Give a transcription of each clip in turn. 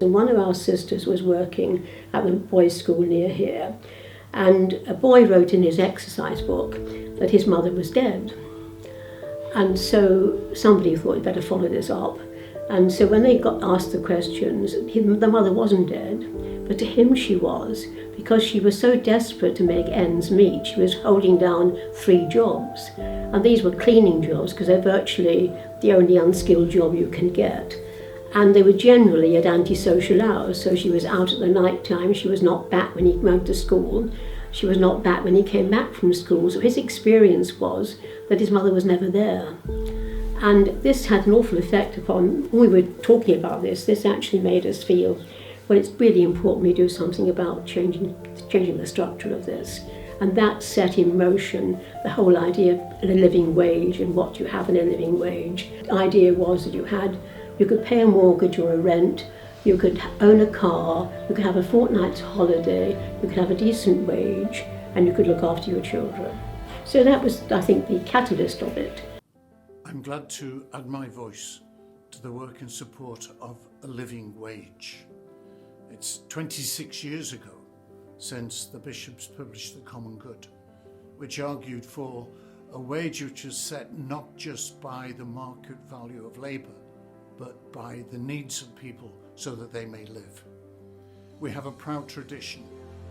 And one of our sisters was working at the boys' school near here, and a boy wrote in his exercise book that his mother was dead. And so somebody thought, better follow this up. And so when they got asked the questions, the mother wasn't dead, but to him she was, because she was so desperate to make ends meet. She was holding down 3 jobs, and these were cleaning jobs because they're virtually the only unskilled job you can get. And they were generally at antisocial hours, so she was out at the night time, she was not back when he went to school, she was not back when he came back from school, so his experience was that his mother was never there. And this had an awful effect upon, when we were talking about this actually made us feel, well, it's really important we do something about changing the structure of this. And that set in motion the whole idea of a living wage and what you have in a living wage. The idea was that you could pay a mortgage or a rent, you could own a car, you could have a fortnight's holiday, you could have a decent wage, and you could look after your children. So that was, I think, the catalyst of it. I'm glad to add my voice to the work in support of a living wage. It's 26 years ago since the bishops published the Common Good, which argued for a wage which is set not just by the market value of labour, but by the needs of people so that they may live. We have a proud tradition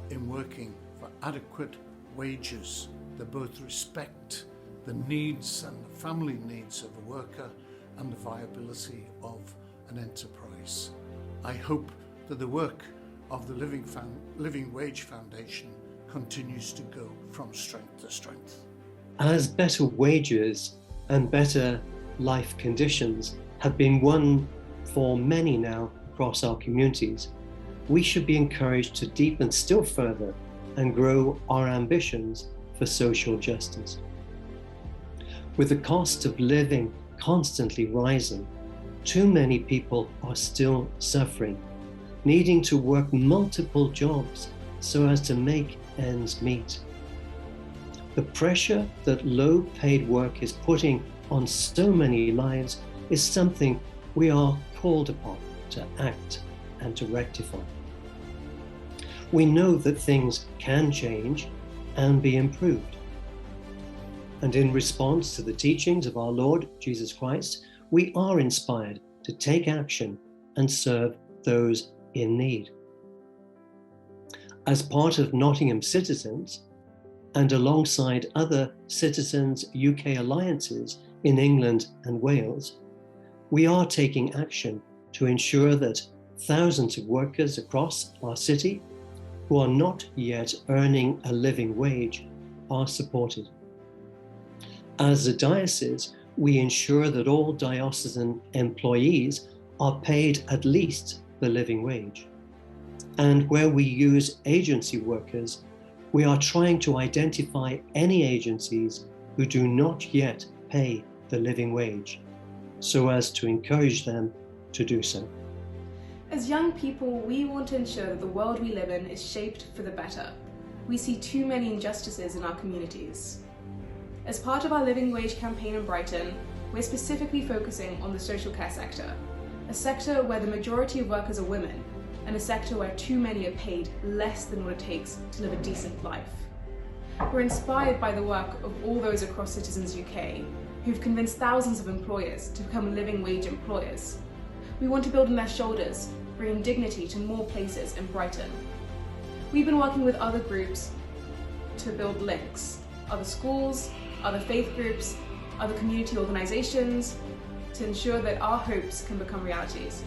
in working for adequate wages that both respect the needs and the family needs of a worker and the viability of an enterprise. I hope that the work of the Living Wage Foundation continues to go from strength to strength. As better wages and better life conditions have been won for many now across our communities, we should be encouraged to deepen still further and grow our ambitions for social justice. With the cost of living constantly rising, too many people are still suffering, needing to work multiple jobs so as to make ends meet. The pressure that low-paid work is putting on so many lives is something we are called upon to act and to rectify. We know that things can change and be improved. And in response to the teachings of our Lord Jesus Christ, we are inspired to take action and serve those in need. As part of Nottingham Citizens, and alongside other Citizens UK alliances in England and Wales, we are taking action to ensure that thousands of workers across our city who are not yet earning a living wage are supported. As a diocese, we ensure that all diocesan employees are paid at least the living wage. And where we use agency workers, we are trying to identify any agencies who do not yet pay the living wage, so as to encourage them to do so. As young people, we want to ensure that the world we live in is shaped for the better. We see too many injustices in our communities. As part of our Living Wage campaign in Brighton, we're specifically focusing on the social care sector, a sector where the majority of workers are women, and a sector where too many are paid less than what it takes to live a decent life. We're inspired by the work of all those across Citizens UK who've convinced thousands of employers to become living wage employers. We want to build on their shoulders, bringing dignity to more places in Brighton. We've been working with other groups to build links, other schools, other faith groups, other community organisations, to ensure that our hopes can become realities.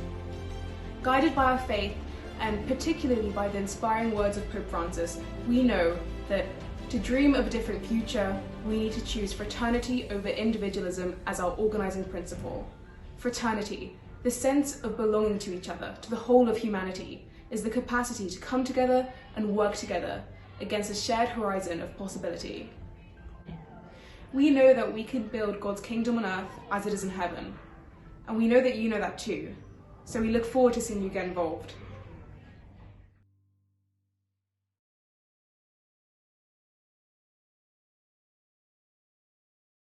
Guided by our faith, and particularly by the inspiring words of Pope Francis, we know that to dream of a different future, we need to choose fraternity over individualism as our organising principle. Fraternity, the sense of belonging to each other, to the whole of humanity, is the capacity to come together and work together against a shared horizon of possibility. We know that we can build God's kingdom on earth as it is in heaven, and we know that you know that too, so we look forward to seeing you get involved.